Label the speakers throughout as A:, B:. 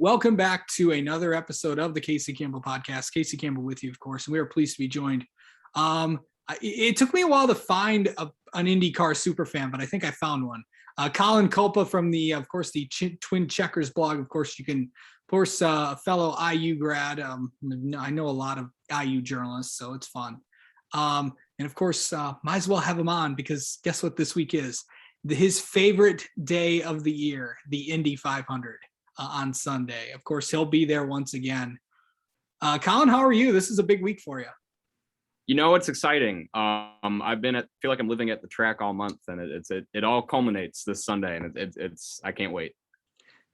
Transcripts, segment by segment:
A: Welcome back to another episode of the Casey Campbell podcast. Casey Campbell with you, of course, and we are pleased to be joined. It took me a while to find an IndyCar super fan, but I think I found one. Colin Kulpa from the Twin Checkers blog. Of course, you can, of course, a fellow IU grad. I know a lot of IU journalists, so it's fun. And of course, might as well have him on because guess what this week is? His favorite day of the year, the Indy 500. On Sunday. Of course, he'll be there once again. Colin, how are you? This is a big week for you.
B: You know, it's exciting. Feel like I'm living at the track all month, and it all culminates this Sunday, and I can't wait.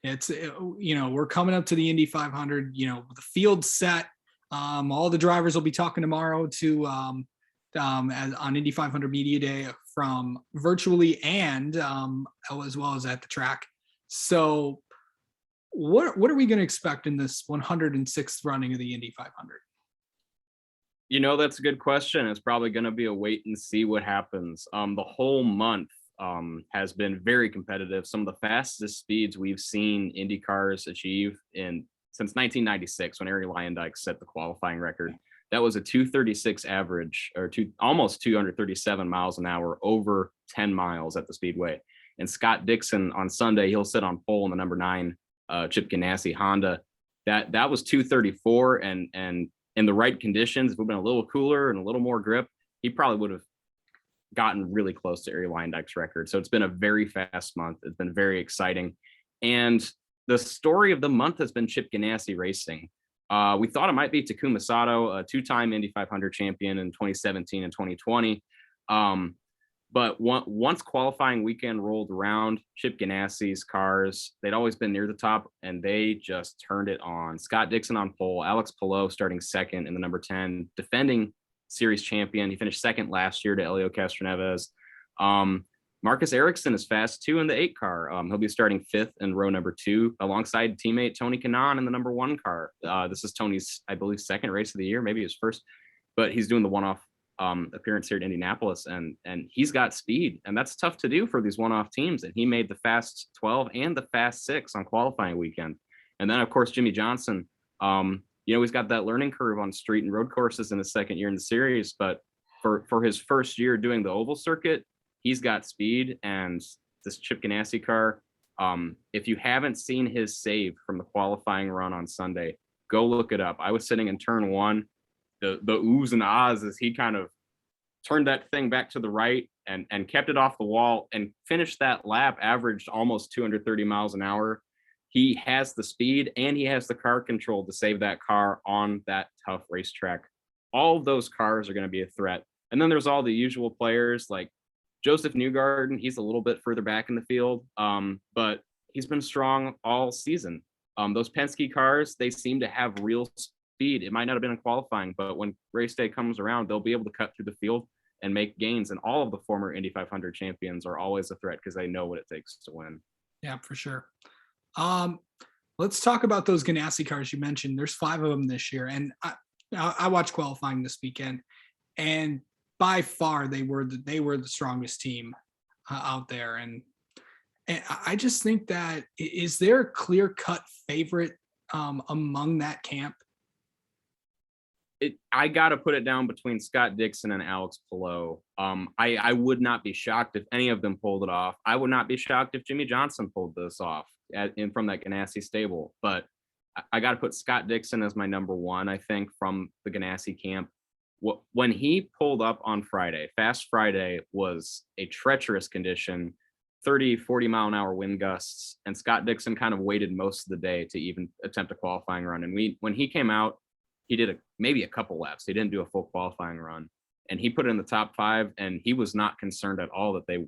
A: We're coming up to the Indy 500. The field's set. All the drivers will be talking tomorrow on Indy 500 Media Day from virtually and as well as at the track. So. What are we going to expect in this 106th running of the Indy 500?
B: You know, that's a good question. It's probably going to be a wait and see what happens. The whole month has been very competitive. Some of the fastest speeds we've seen Indy cars achieve since 1996 when Arie Luyendyk set the qualifying record. That was a 236 average or almost 237 miles an hour over 10 miles at the Speedway. And Scott Dixon on Sunday, he'll sit on pole in the number 9 Chip Ganassi Honda. That was 234, and in the right conditions, if it had been a little cooler and a little more grip, he probably would have gotten really close to Arie Luyendyk's record. So it's been a very fast month. It's been very exciting, and the story of the month has been Chip Ganassi racing. We thought it might be Takuma Sato, a 2-time Indy 500 champion in 2017 and 2020. But once qualifying weekend rolled around, Chip Ganassi's cars, they'd always been near the top, and they just turned it on. Scott Dixon on pole, Alex Palou starting second in the number 10, defending series champion. He finished second last year to Helio Castroneves. Marcus Ericsson is fast too in the 8 car. He'll be starting 5th in row number 2 alongside teammate Tony Kanaan in the number 1 car. This is Tony's, I believe, second race of the year, maybe his first, but he's doing the one-off appearance here at Indianapolis, and he's got speed, and that's tough to do for these one-off teams. And he made the fast 12 and the fast 6 on qualifying weekend. And then of course Jimmie Johnson, he's got that learning curve on street and road courses in his second year in the series, but for his first year doing the oval circuit, he's got speed. And this Chip Ganassi car, if you haven't seen his save from the qualifying run on Sunday, go look it up. I was sitting in turn 1. The oohs and ahs as he kind of turned that thing back to the right and kept it off the wall and finished that lap, averaged almost 230 miles an hour. He has the speed and he has the car control to save that car on that tough racetrack. All of those cars are going to be a threat. And then there's all the usual players like Joseph Newgarden. He's a little bit further back in the field, but he's been strong all season. Those Penske cars, they seem to have real speed. It might not have been in qualifying, but when race day comes around, they'll be able to cut through the field and make gains. And all of the former Indy 500 champions are always a threat because they know what it takes to win.
A: Yeah, for sure. Let's talk about those Ganassi cars you mentioned. There's 5 of them this year, and I watched qualifying this weekend, and by far they were the strongest team out there. And I just think that, is there a clear-cut favorite among that camp?
B: I got to put it down between Scott Dixon and Alex Palou. I would not be shocked if any of them pulled it off. I would not be shocked if Jimmie Johnson pulled this off from that Ganassi stable. But I got to put Scott Dixon as my number 1, I think, from the Ganassi camp. When he pulled up on Friday, Fast Friday was a treacherous condition, 30, 40 mile an hour wind gusts, and Scott Dixon kind of waited most of the day to even attempt a qualifying run. And when he came out, he did maybe a couple laps. He didn't do a full qualifying run, and he put it in the top 5, and he was not concerned at all that they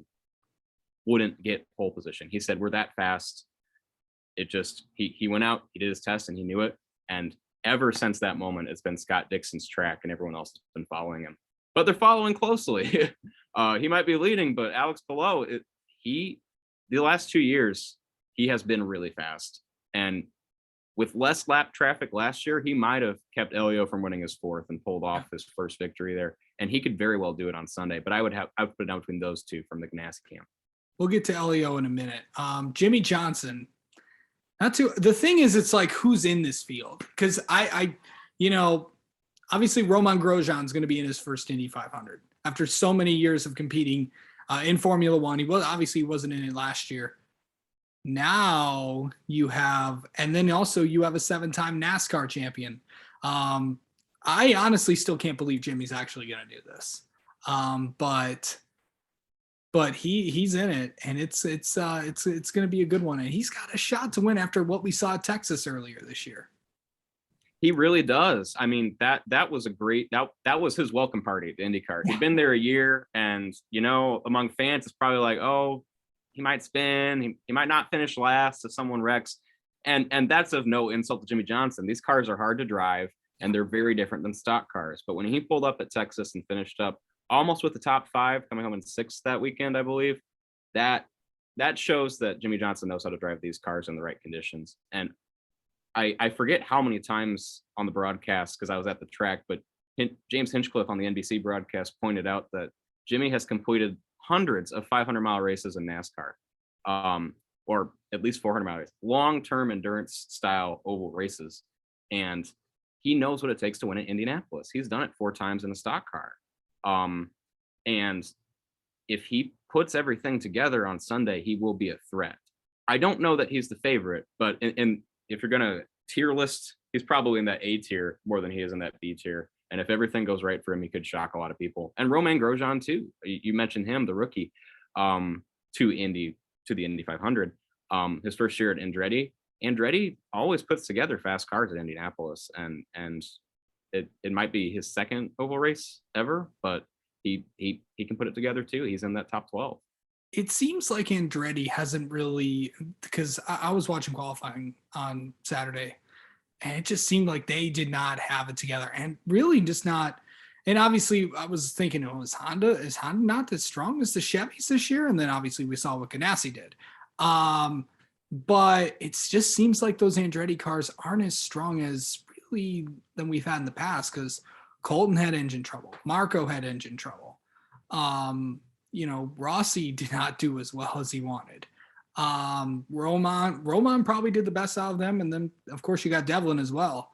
B: wouldn't get pole position. He said, we're that fast. It just, he went out, he did his test, and he knew it. And ever since that moment, it's been Scott Dixon's track, and everyone else has been following him. But they're following closely. He might be leading, but Alex Palou, the last 2 years, he has been really fast. And with less lap traffic last year, he might have kept Helio from winning his 4th and pulled off his first victory there. And he could very well do it on Sunday. But I would put it down between those 2 from the Ganassi camp.
A: We'll get to Helio in a minute. Jimmie Johnson, Not too. The thing is, it's like who's in this field? Because you know, obviously Roman Grosjean's going to be in his first Indy 500 after so many years of competing in Formula One. He wasn't in it last year. Now you have, and then also you have a 7-time NASCAR champion. I honestly still can't believe Jimmie's actually going to do this. But he's in it, and it's going to be a good one, and he's got a shot to win after what we saw at Texas earlier this year.
B: He really does. I mean, that was a great, that was his welcome party at IndyCar. He'd been there a year, and among fans, it's probably like, oh, he might spin, he might not finish last if someone wrecks, and that's of no insult to Jimmie Johnson. These cars are hard to drive, and they're very different than stock cars. But when he pulled up at Texas and finished up almost with the top 5, coming home in 6th that weekend, I believe, that shows that Jimmie Johnson knows how to drive these cars in the right conditions. And I forget how many times on the broadcast, because I was at the track, but James Hinchcliffe on the NBC broadcast pointed out that Jimmie has completed hundreds of 500-mile races in NASCAR, or at least 400-mile races, long-term endurance style oval races. And he knows what it takes to win at Indianapolis. He's done it 4 times in a stock car. And if he puts everything together on Sunday, he will be a threat. I don't know that he's the favorite, but if you're going to tier list, he's probably in that A tier more than he is in that B tier. And if everything goes right for him, he could shock a lot of people. And Romain Grosjean too. You mentioned him, the rookie, to the Indy 500. His first year at Andretti. Andretti always puts together fast cars at Indianapolis, and it might be his second oval race ever, but he can put it together too. He's in that top 12.
A: It seems like Andretti hasn't really, because I was watching qualifying on Saturday, and it just seemed like they did not have it together, and really just not. And obviously, I was thinking, is Honda not as strong as the Chevys this year? And then obviously we saw what Ganassi did. But it just seems like those Andretti cars aren't as strong as really than we've had in the past, because Colton had engine trouble, Marco had engine trouble. Rossi did not do as well as he wanted. Roman probably did the best out of them, and then of course you got Devlin as well.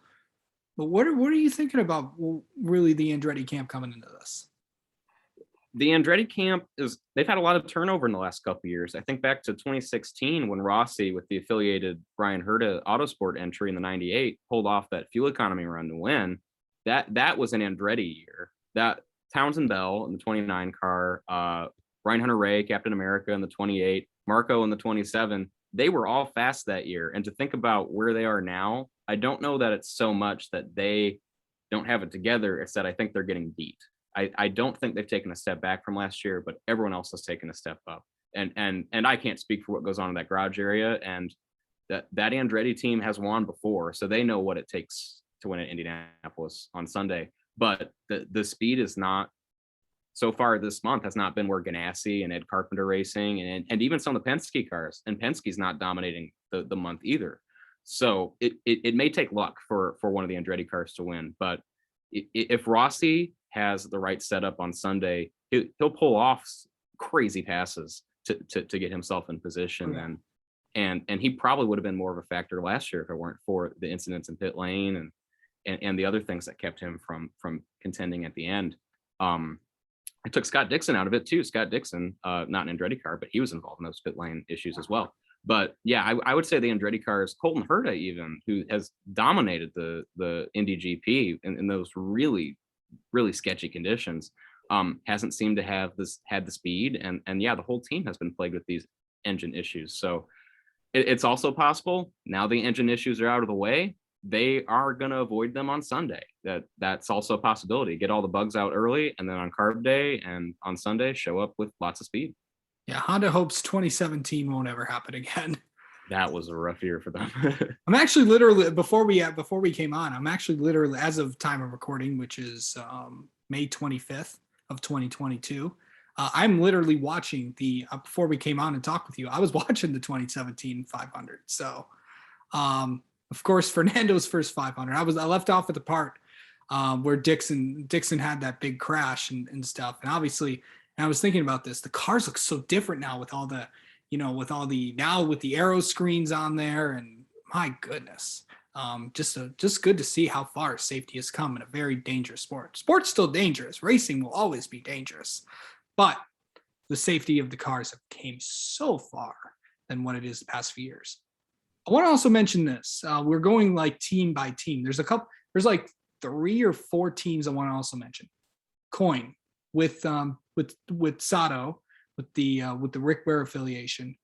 A: But what are you thinking about really the Andretti camp coming into this?
B: The Andretti camp they've had a lot of turnover in the last couple of years. I think back to 2016 when Rossi, with the affiliated Brian Herta Autosport entry in the 98, pulled off that fuel economy run to win. That was an Andretti year. That Townsend Bell in the 29 car, Brian Hunter-Reay, Captain America in the 28, Marco in the 27, they were all fast that year. And to think about where they are now, I don't know that it's so much that they don't have it together. It's that I think they're getting beat. I don't think they've taken a step back from last year, but everyone else has taken a step up. And I can't speak for what goes on in that garage area. And that Andretti team has won before, so they know what it takes to win at Indianapolis on Sunday. But the speed is not, so far this month, has not been where Ganassi and Ed Carpenter Racing and even some of the Penske cars, and Penske's not dominating the month either. So it may take luck for one of the Andretti cars to win, but if Rossi has the right setup on Sunday, he'll pull off crazy passes to get himself in position. Oh, yeah. And he probably would have been more of a factor last year if it weren't for the incidents in pit lane and the other things that kept him from contending at the end. I took Scott Dixon out of it too. Scott Dixon, not an Andretti car, but he was involved in those pit lane issues as well. But yeah, I would say the Andretti cars, Colton Herta even, who has dominated the Indy GP in those really, really sketchy conditions, hasn't seemed to have had the speed. And yeah, the whole team has been plagued with these engine issues. So it's also possible now the engine issues are out of the way, they are going to avoid them on Sunday. That's also a possibility. Get all the bugs out early, and then on carb day and on Sunday, show up with lots of speed.
A: Yeah, Honda hopes 2017 won't ever happen again.
B: That was a rough year for them.
A: I'm actually literally, before we came on, I'm actually literally, as of time of recording, which is May 25th of 2022, I'm literally watching before we came on and talked with you, I was watching the 2017 500. So, of course, Fernando's first 500. I left off at the part where Dixon had that big crash and stuff. And obviously, and I was thinking about this, the cars look so different now with all the, with the aero screens on there, and my goodness. Just good to see how far safety has come in a very dangerous sport. Sport's still dangerous. Racing will always be dangerous, but the safety of the cars have came so far than what it is the past few years. I want to also mention this. We're going like team by team. There's like 3 or 4 teams I want to also mention. Coin with Sato, with the Rick Ware affiliation.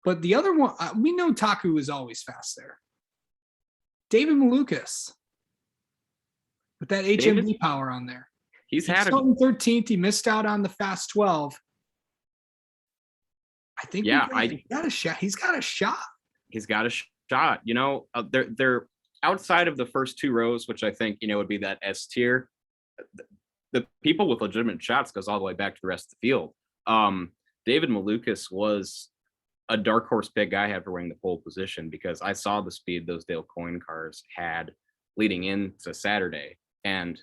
A: But the other one, we know Taku is always fast there. David Malukas with that HMD power on there.
B: He's had
A: 13th. He missed out on the Fast 12. I think
B: he's
A: got a shot. He's got a shot.
B: He's got a shot. You know, they're outside of the first 2 rows, which I think, you know, would be that S tier. The people with legitimate shots goes all the way back to the rest of the field. David Malukas was a dark horse pick I had for winning the pole position because I saw the speed those Dale Coyne cars had leading into Saturday. And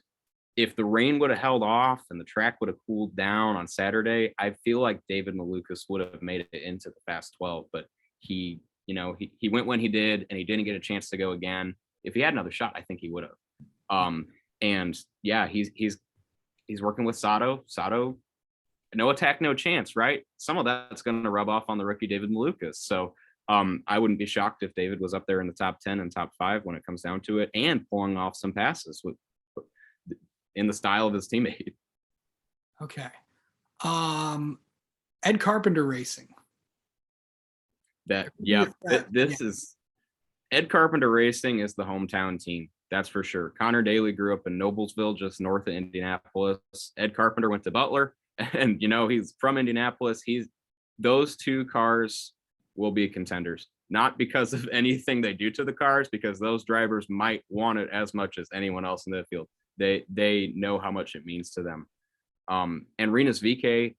B: if the rain would have held off and the track would have cooled down on Saturday, I feel like David Malukas would have made it into the Fast 12. But he went when he did, and he didn't get a chance to go again. If he had another shot, I think he would have. And yeah, he's working with Sato. Sato, no attack, no chance, right? Some of that's going to rub off on the rookie David Malukas. So I wouldn't be shocked if David was up there in the top 10 and top 5 when it comes down to it, and pulling off some passes in the style of his teammate.
A: Okay. Ed Carpenter Racing.
B: Is Ed Carpenter Racing is the hometown team. That's for sure. Connor Daly grew up in Noblesville, just north of Indianapolis. Ed Carpenter went to Butler, and, you know, he's from Indianapolis. Those 2 cars will be contenders, not because of anything they do to the cars, because those drivers might want it as much as anyone else in the field. They know how much it means to them. And Rinus VeeKay,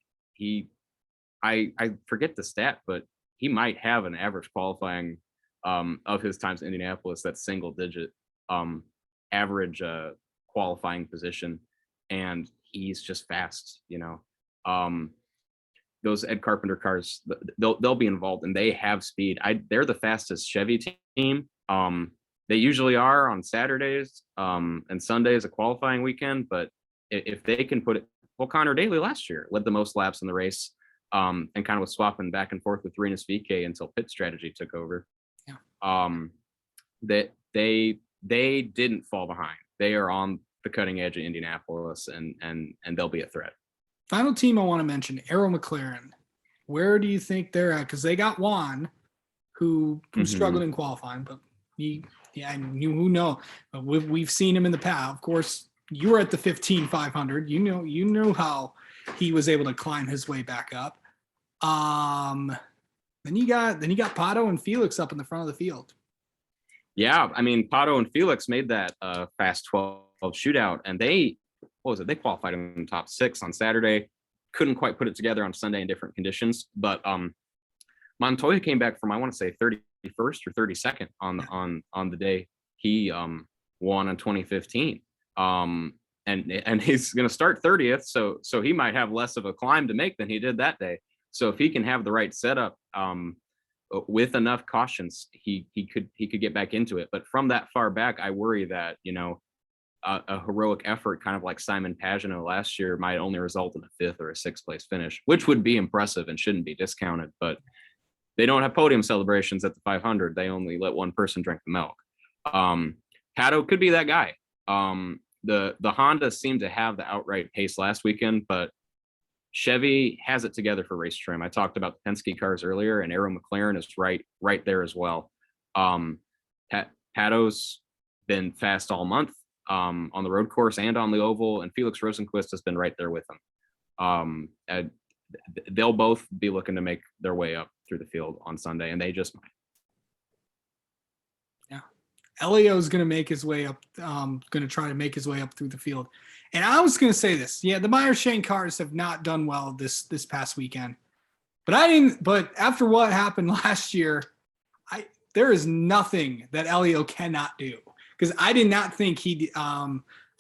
B: I forget the stat, but he might have an average qualifying of his times in Indianapolis, that's single digit average qualifying position, and he's just fast, you know. Those Ed Carpenter cars, they'll be involved, and they have speed. They're the fastest Chevy team. They usually are on Saturdays and Sundays, a qualifying weekend. But if they can put it, well, Connor Daly last year led the most laps in the race, and kind of was swapping back and forth with Rinus VeeKay until pit strategy took over. Yeah. That they didn't fall behind. They are on the cutting edge of Indianapolis, and they'll be a threat.
A: Final team I want to mention, Arrow McLaren. Where do you think they're at? Because they got Juan, who struggled in qualifying, but who knows? We've seen him in the past. Of course, you were at the 15,500. You know how he was able to climb his way back up. Then you got Pato and Felix up in the front of the field.
B: Yeah, I mean, Pato and Felix made that Fast 12 shootout, and they qualified in the top 6 on Saturday. Couldn't quite put it together on Sunday in different conditions, but Montoya came back from, I want to say, 31st or 32nd on the day he won in 2015. And he's going to start 30th, so he might have less of a climb to make than he did that day. So if he can have the right setup with enough cautions, he could get back into it. But from that far back, I worry that, you know, a heroic effort, kind of like Simon Pagenaud last year, might only result in a 5th or a 6th place finish, which would be impressive and shouldn't be discounted. But they don't have podium celebrations at the 500. They only let one person drink the milk. Pato could be that guy. The Honda seemed to have the outright pace last weekend, but Chevy has it together for race trim. I talked about the Penske cars earlier, and Arrow McLaren is right there as well. Pato's been fast all month on the road course and on the oval, and Felix Rosenquist has been right there with him. They'll both be looking to make their way up through the field on Sunday, and they just might.
A: Yeah. Helio is going to make his way up, going to try to make his way up through the field. And I was going to say this. Yeah, the Meyer-Shane cars have not done well this past weekend. But after what happened last year, there is nothing that Helio cannot do. Because I did not think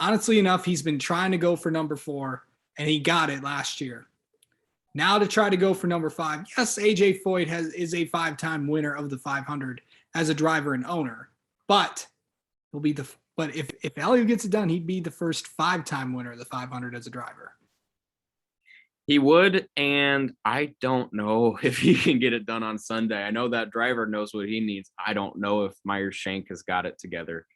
A: honestly enough, he's been trying to go for number 4, and he got it last year. Now to try to go for number 5. Yes, AJ Foyt is a 5-time winner of the 500 as a driver and owner, but if Helio gets it done, he'd be the first 5-time winner of the 500 as a driver.
B: He would, and I don't know if he can get it done on Sunday. I know that driver knows what he needs. I don't know if Meyer-Shank has got it together.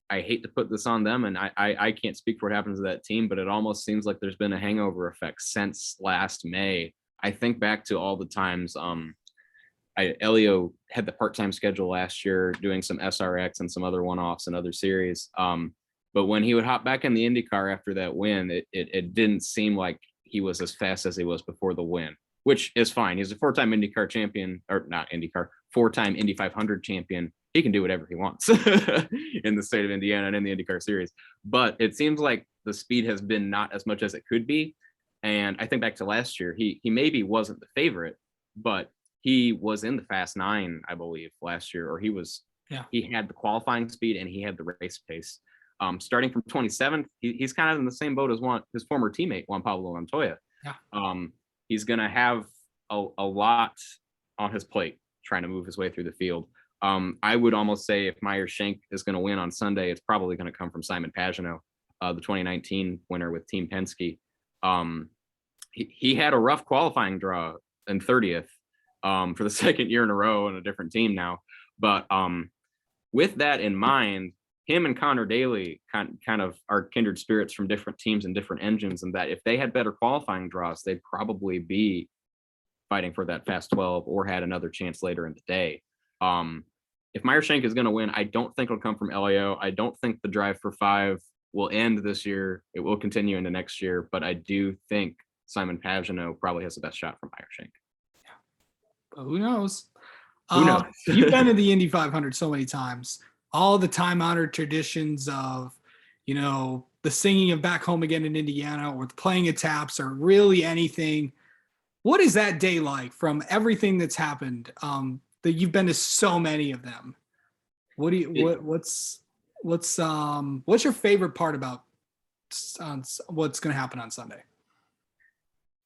B: I hate to put this on them, and I can't speak for what happens to that team, but it almost seems like there's been a hangover effect since last May. I think back to all the times Helio had the part-time schedule last year doing some SRX and some other one-offs and other series. But when he would hop back in the IndyCar after that win, it didn't seem like he was as fast as he was before the win, which is fine. He's a 4-time IndyCar champion, or not IndyCar, 4-time Indy 500 champion. He can do whatever he wants in the state of Indiana and in the IndyCar series. But it seems like the speed has been not as much as it could be. And I think back to last year, he maybe wasn't the favorite, but he was in the Fast 9, I believe, last year, or he had the qualifying speed and he had the race pace. Starting from 27th, he's kind of in the same boat as his former teammate, Juan Pablo Montoya.
A: Yeah.
B: He's going to have a lot on his plate trying to move his way through the field. I would almost say if Meyer-Shank is going to win on Sunday, it's probably going to come from Simon Pagenaud, the 2019 winner with Team Penske. He had a rough qualifying draw in 30th for the second year in a row on a different team now. But with that in mind, him and Connor Daly kind of are kindred spirits from different teams and different engines, and that if they had better qualifying draws, they'd probably be fighting for that Fast 12 or had another chance later in the day. If Meyer-Shank is going to win, I don't think it'll come from Helio. I don't think the drive for 5 will end this year. It will continue into next year, but I do think Simon Pagenaud probably has the best shot from Meyer-Shank.
A: Yeah. But who knows?
B: Who knows?
A: You've been in the Indy 500 so many times. All the time-honored traditions of, the singing of Back Home Again in Indiana or the playing of taps or really anything. What is that day like from everything that's happened? That you've been to so many of them. What's your favorite part about what's going to happen on Sunday?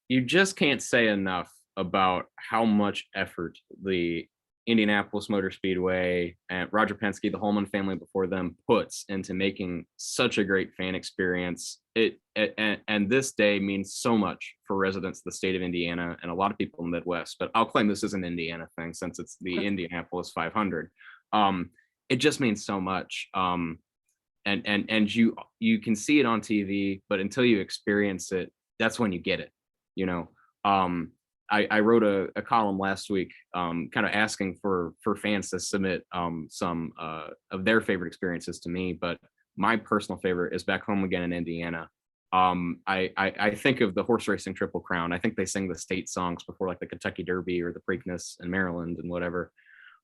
B: You just can't say enough about how much effort the Indianapolis Motor Speedway and Roger Penske, the Holman family before them, puts into making such a great fan experience. And this day means so much for residents of the state of Indiana and a lot of people in the Midwest, but I'll claim this is an Indiana thing since it's the Indianapolis 500. It just means so much. And you can see it on TV, but until you experience it, that's when you get it, I wrote a column last week, kind of asking for fans to submit some of their favorite experiences to me. But my personal favorite is Back Home Again in Indiana. I think of the horse racing Triple Crown. I think they sing the state songs before like the Kentucky Derby or the Preakness in Maryland and whatever.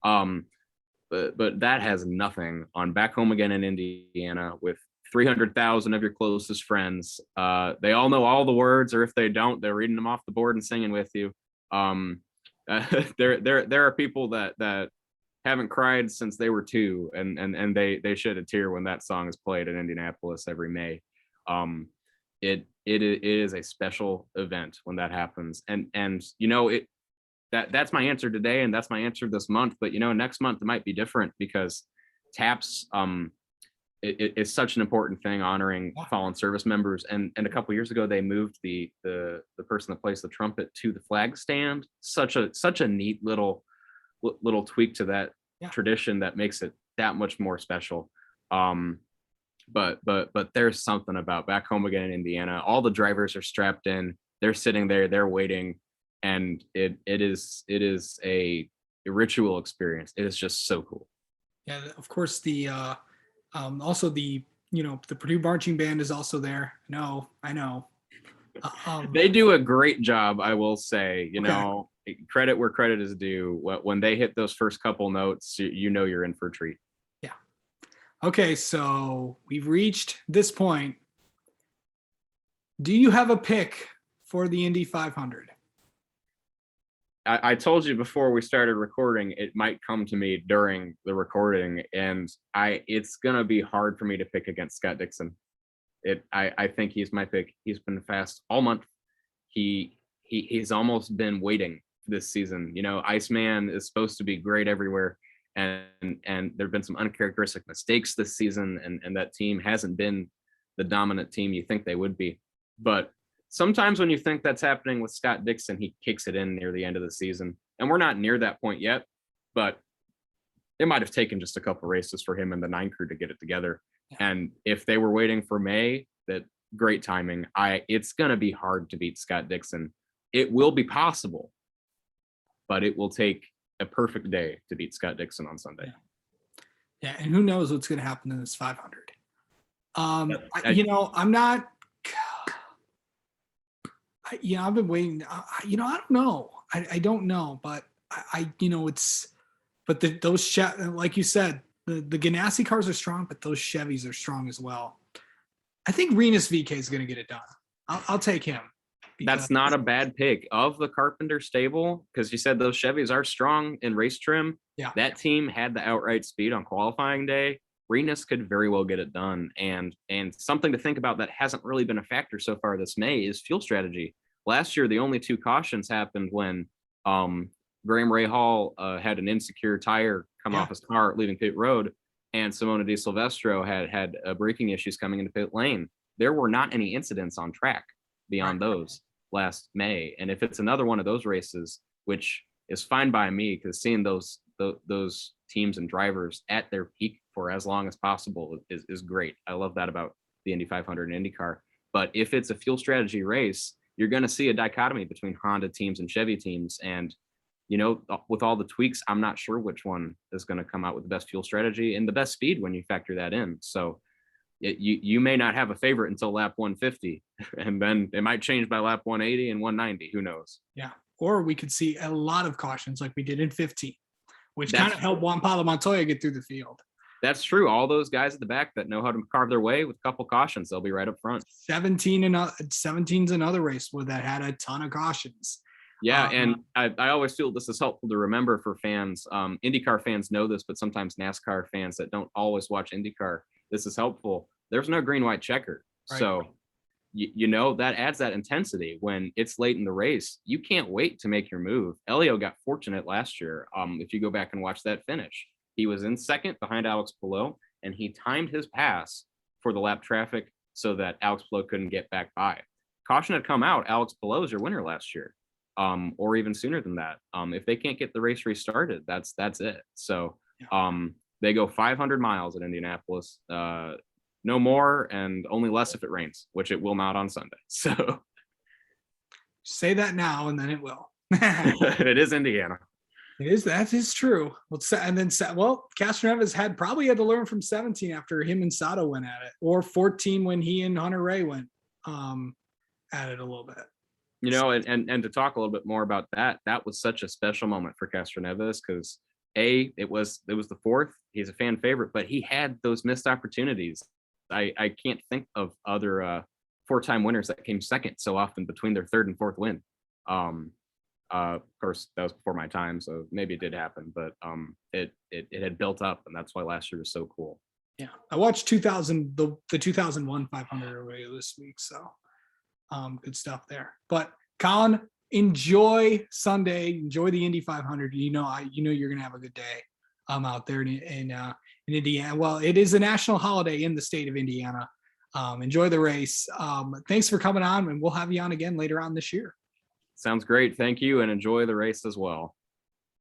B: But that has nothing on Back Home Again in Indiana with 300,000 of your closest friends. They all know all the words, or if they don't, they're reading them off the board and singing with you. There are people that haven't cried since they were 2, and they shed a tear when that song is played in Indianapolis every May. It is a special event when that happens, and that's my answer today, and that's my answer this month. But next month it might be different because TAPS it's such an important thing honoring fallen service members. And a couple of years ago, they moved the person that plays the trumpet to the flag stand. Such a neat little tweak to that tradition that makes it that much more special. But there's something about Back Home Again in Indiana. All the drivers are strapped in. They're sitting there. They're waiting, and it is a ritual experience. It is just so cool.
A: Yeah, of course also the Purdue marching band is also there. No, I know.
B: They do a great job, I will say. Credit where credit is due. When they hit those first couple notes, you're in for a treat.
A: Yeah. Okay, so we've reached this point. Do you have a pick for the Indy 500?
B: I told you before we started recording, it might come to me during the recording, and it's gonna be hard for me to pick against Scott Dixon. I think he's my pick. He's been fast all month. He's almost been waiting this season. You know, Iceman is supposed to be great everywhere, and there've been some uncharacteristic mistakes this season, and that team hasn't been the dominant team you think they would be. But sometimes when you think that's happening with Scott Dixon, he kicks it in near the end of the season, and we're not near that point yet. But it might have taken just a couple races for him and the 9 crew to get it together. And if they were waiting for May, that great timing. It's going to be hard to beat Scott Dixon. It will be possible, but it will take a perfect day to beat Scott Dixon on Sunday.
A: Yeah, and who knows what's going to happen in this 500. I'm not. I've been waiting. I don't know. I don't know, but but those like you said, the Ganassi cars are strong, but those Chevys are strong as well. I think Rinus VK is going to get it done. I'll take him.
B: That's not a bad pick of the Carpenter stable, because you said those Chevys are strong in race trim.
A: Yeah,
B: that team had the outright speed on qualifying day. Rinus could very well get it done. And something to think about that hasn't really been a factor so far this May is fuel strategy. Last year, the only 2 cautions happened when Graham Rahal had an insecure tire come off his car leaving pit road, and Simona Di Silvestro had braking issues coming into pit lane. There were not any incidents on track beyond those last May. And if it's another one of those races, which is fine by me, because seeing those teams and drivers at their peak for as long as possible is great. I love that about the Indy 500 and IndyCar. But if it's a fuel strategy race, you're going to see a dichotomy between Honda teams and Chevy teams. And, with all the tweaks, I'm not sure which one is going to come out with the best fuel strategy and the best speed when you factor that in. So you may not have a favorite until lap 150, and then it might change by lap 180 and 190. Who knows?
A: Yeah. Or we could see a lot of cautions like we did in 15, which kind of helped Juan Pablo Montoya get through the field.
B: That's true. All those guys at the back that know how to carve their way with a couple cautions, they'll be right up front.
A: 17's another race where that had a ton of cautions.
B: Yeah, and I always feel this is helpful to remember for fans. IndyCar fans know this, but sometimes NASCAR fans that don't always watch IndyCar, this is helpful. There's no green-white checker. Right. So, that adds that intensity when it's late in the race. You can't wait to make your move. Helio got fortunate last year. If you go back and watch that finish, he was in second behind Alex Palou, and he timed his pass for the lap traffic so that Alex Palou couldn't get back by. Caution had come out. Alex Palou is your winner last year, or even sooner than that. If they can't get the race restarted, that's it. So they go 500 miles at Indianapolis, no more, and only less if it rains, which it will not on Sunday. So
A: say that now, and then it will.
B: It is Indiana.
A: It is. That is true. Castroneves probably had to learn from 17 after him and Sato went at it, or 14 when he and Hunter Ray went at it a little bit.
B: And to talk a little bit more about that was such a special moment for Castroneves, because it was the 4th. He's a fan favorite, but he had those missed opportunities. I can't think of other 4-time winners that came second so often between their 3rd and 4th win. Of course, that was before my time, so maybe it did happen, but it had built up, and that's why last year was so cool.
A: Yeah, I watched the 2001 500 earlier this week, so good stuff there. But Colin, enjoy Sunday, enjoy the Indy 500. You're gonna have a good day out there in Indiana. Well, it is a national holiday in the state of Indiana. Enjoy the race. Thanks for coming on, and we'll have you on again later on this year.
B: Sounds great. Thank you, and enjoy the race as well.